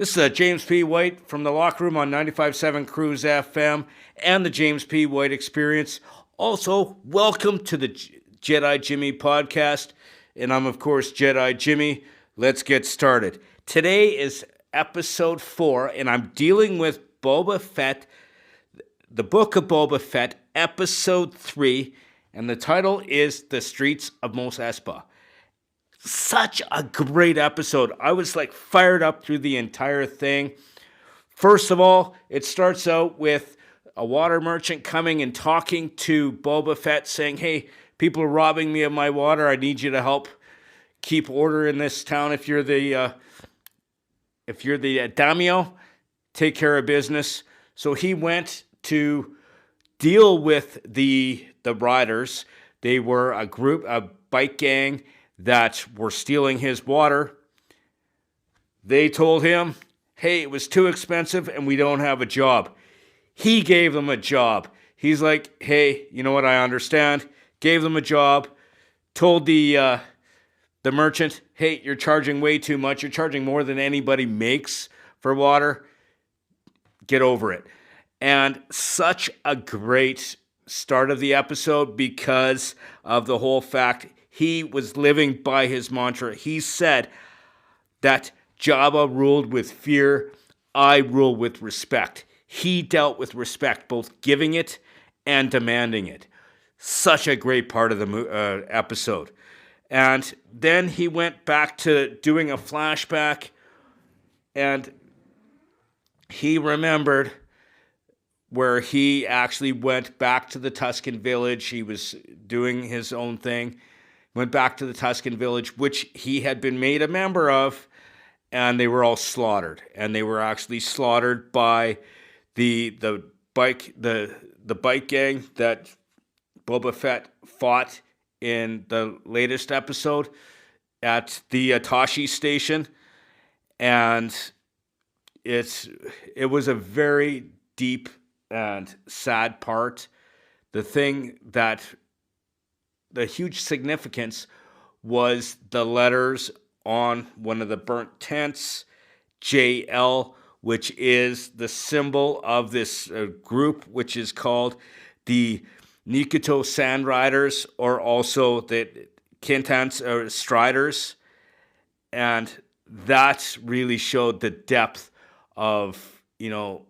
This is James P. White from the Locker Room on 95.7 Cruise FM and the James P. White Experience. Also, welcome to the Jedi Jimmy podcast. And I'm, of course, Jedi Jimmy. Let's get started. Today is episode 4, and I'm dealing with Boba Fett, the Book of Boba Fett, episode 3, and the title is The Streets of Mos Espa. Such a great episode. I was fired up through the entire thing. First of all, it starts out with a water merchant coming and talking to Boba Fett saying, hey, people are robbing me of my water. I need you to help keep order in this town. If you're the daimyo, take care of business. So he went to deal with the riders. They were a bike gang that were stealing his water. They told him, hey, it was too expensive and we don't have a job. He gave them a job. He's like, hey, you know what, I understand. Gave them a job. Told the merchant, hey, you're charging way too much. You're charging more than anybody makes for water. Get over it. And such a great start of the episode because of the whole fact he was living by his mantra. He said that Jabba ruled with fear, I rule with respect. He dealt with respect, both giving it and demanding it. Such a great part of the episode. And then he went back to doing a flashback, and he remembered where he actually went back to the Tusken village. He was doing his own thing. Went back to the Tusken village, which he had been made a member of, and they were all slaughtered. And they were actually slaughtered by the bike gang that Boba Fett fought in the latest episode at the Tashi station. And it was a very deep and sad part. The huge significance was the letters on one of the burnt tents, JL, which is the symbol of this group, which is called the Nikito Sand Riders, or also the Kintan Striders. And that really showed the depth of, who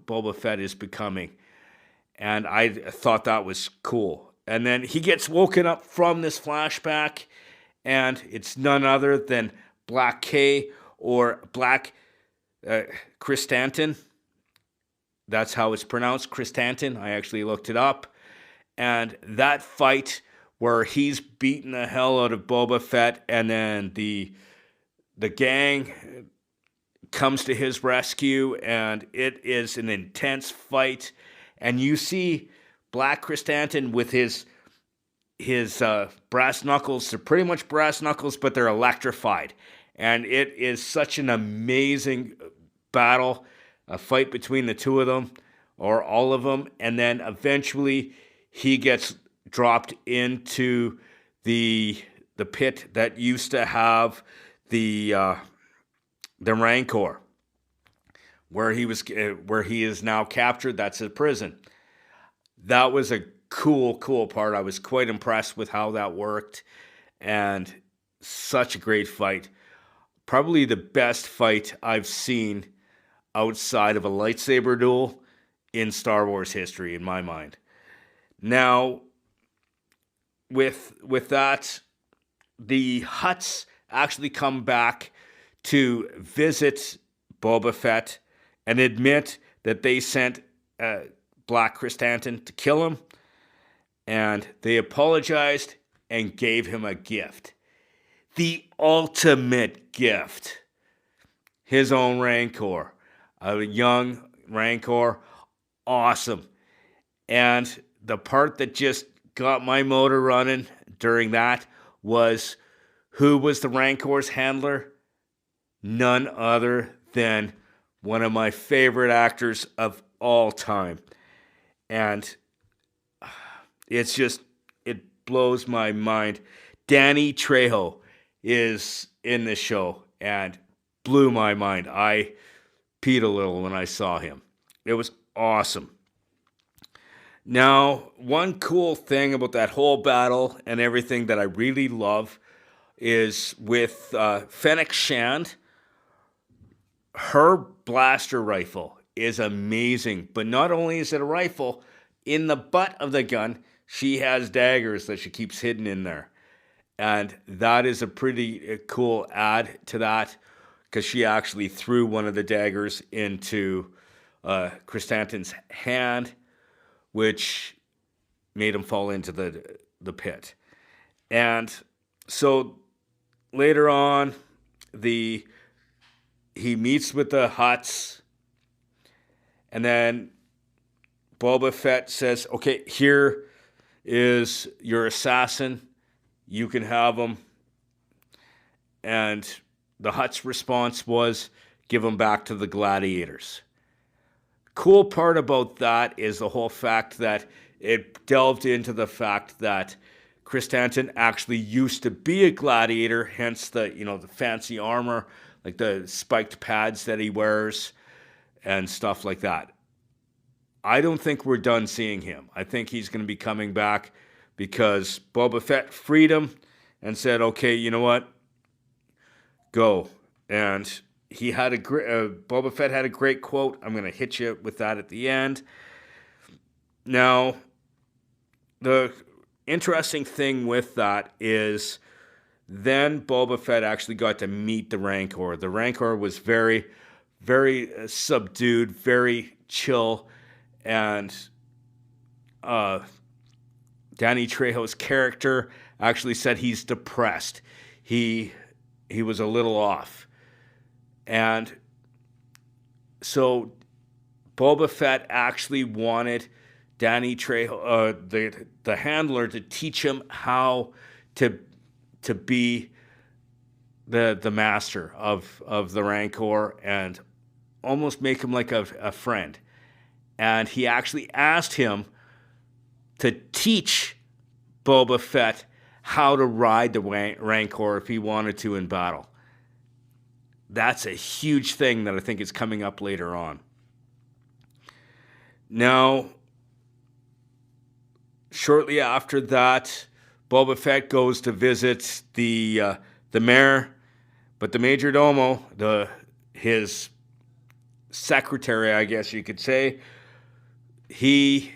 Boba Fett is becoming. And I thought that was cool. And then he gets woken up from this flashback, and it's none other than Black K, or Black Chrysanthemum. That's how it's pronounced, Chrysanthemum. I actually looked it up. And that fight where he's beating the hell out of Boba Fett, and then the gang comes to his rescue, and it is an intense fight. And you see Black Chrysanthemum with his brass knuckles. They're pretty much brass knuckles, but they're electrified. And it is such an amazing battle, a fight between the two of them, or all of them. And then eventually he gets dropped into the pit that used to have the Rancor, where he is now captured. That's a prison. That was a cool part. I was quite impressed with how that worked, and such a great fight. Probably the best fight I've seen outside of a lightsaber duel in Star Wars history, in my mind. Now, with that, the Hutts actually come back to visit Boba Fett and admit that they sent Black Chrysanthemum to kill him, and they apologized and gave him a gift. The ultimate gift. His own Rancor. A young Rancor. Awesome. And the part that just got my motor running during that was, who was the Rancor's handler? None other than one of my favorite actors of all time. And it blows my mind. Danny Trejo is in this show, and blew my mind. I peed a little when I saw him. It was awesome. Now, one cool thing about that whole battle and everything that I really love is with Fennec Shand. Her blaster rifle is amazing, but not only is it a rifle, in the butt of the gun, she has daggers that she keeps hidden in there. And that is a pretty cool add to that, because she actually threw one of the daggers into Chris Stanton's hand, which made him fall into the pit. And so later on, he meets with the Hutts, and then Boba Fett says, okay, here is your assassin. You can have him. And the Hutt's response was, give him back to the gladiators. Cool part about that is the whole fact that it delved into the fact that Chris Stanton actually used to be a gladiator, hence the fancy armor, like the spiked pads that he wears and stuff like that. I don't think we're done seeing him. I think he's going to be coming back because Boba Fett freed him and said, okay, you know what? Go. And he had Boba Fett had a great quote. I'm going to hit you with that at the end. Now, the interesting thing with that is then Boba Fett actually got to meet the Rancor. The Rancor was very, very subdued, very chill, and Danny Trejo's character actually said he's depressed. He was a little off. And so Boba Fett actually wanted Danny Trejo, the handler, to teach him how to be the master of the Rancor and almost make him like a friend. And he actually asked him to teach Boba Fett how to ride the Rancor if he wanted to in battle. That's a huge thing that I think is coming up later on. Now, shortly after that, Boba Fett goes to visit the mayor, but the major domo, his secretary, I guess you could say, he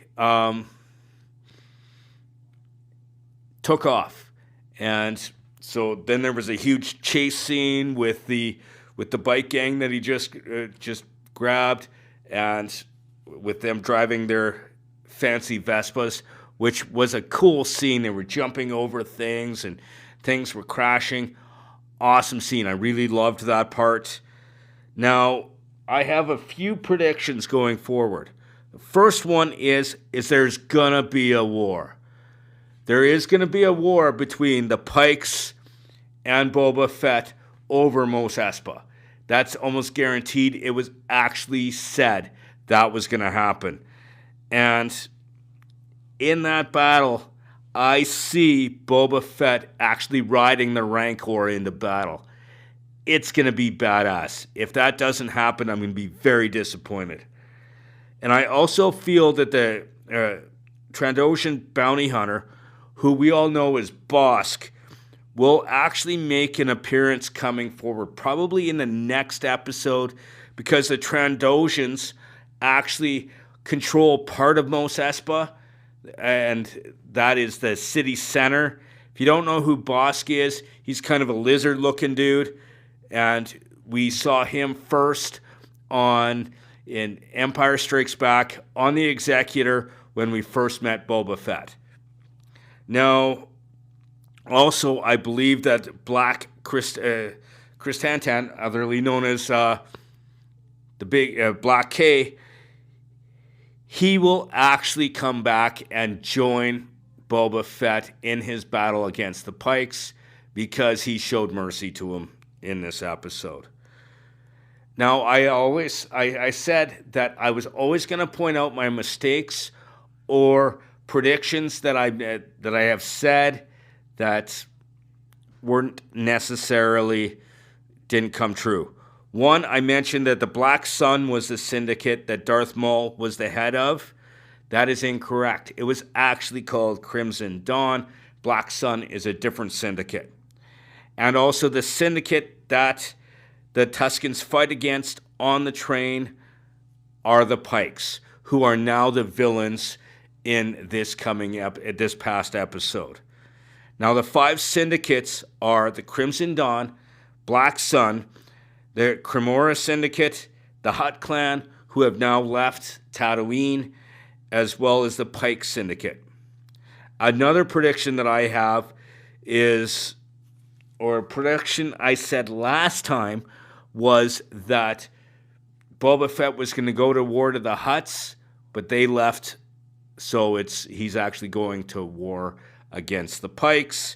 took off, and so then there was a huge chase scene with the bike gang that he just grabbed, and with them driving their fancy Vespas, which was a cool scene. They were jumping over things and things were crashing. Awesome scene. I really loved that part. Now, I have a few predictions going forward. The first one is there's gonna be a war. There is gonna be a war between the Pikes and Boba Fett over Mos Espa. That's almost guaranteed. It was actually said that was gonna happen. And in that battle, I see Boba Fett actually riding the Rancor into battle. It's going to be badass. If that doesn't happen, I'm going to be very disappointed. And I also feel that the Trandoshan bounty hunter, who we all know as Bosk, will actually make an appearance coming forward, probably in the next episode, because the Trandoshans actually control part of Mos Espa, and that is the city center. If you don't know who Bosk is, he's kind of a lizard-looking dude, and we saw him first in Empire Strikes Back on the Executor when we first met Boba Fett. Now, also, I believe that Black Krrsantan, otherly known as the big Black K, he will actually come back and join Boba Fett in his battle against the Pikes because he showed mercy to him in this episode. Now, I said that I was always going to point out my mistakes or predictions that I have said that weren't necessarily didn't come true. One, I mentioned that the Black Sun was the syndicate that Darth Maul was the head of. That is incorrect. It was actually called Crimson Dawn. Black Sun is a different syndicate. And also the syndicate that the Tuskens fight against on the train are the Pikes, who are now the villains in this past episode. Now the 5 syndicates are the Crimson Dawn, Black Sun, the Cremora Syndicate, the Hutt Clan, who have now left Tatooine, as well as the Pike Syndicate. Another prediction that I have is, or a prediction I said last time, was that Boba Fett was going to go to war to the Hutts, but they left, so he's actually going to war against the Pikes.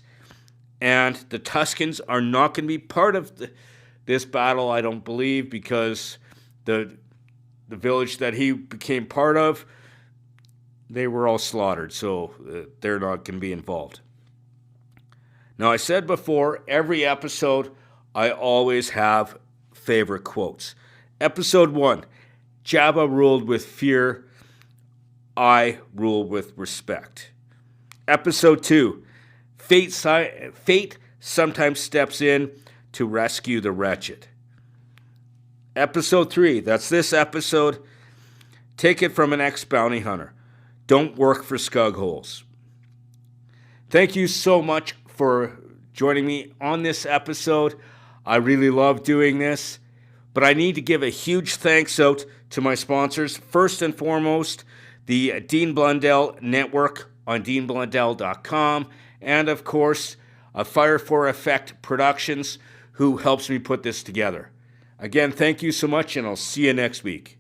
And the Tuskens are not going to be part of this battle, I don't believe, because the village that he became part of, they were all slaughtered, so they're not going to be involved. Now, I said before, every episode, I always have favorite quotes. Episode 1, Jabba ruled with fear, I rule with respect. Episode 2, Fate sometimes steps in to rescue the wretched. Episode 3, that's this episode, take it from an ex-bounty hunter. Don't work for scugholes. Thank you so much for joining me on this episode. I really love doing this, but I need to give a huge thanks out to my sponsors. First and foremost, the Dean Blundell Network on deanblundell.com, and of course, Fire for Effect Productions, who helps me put this together. Again, thank you so much, and I'll see you next week.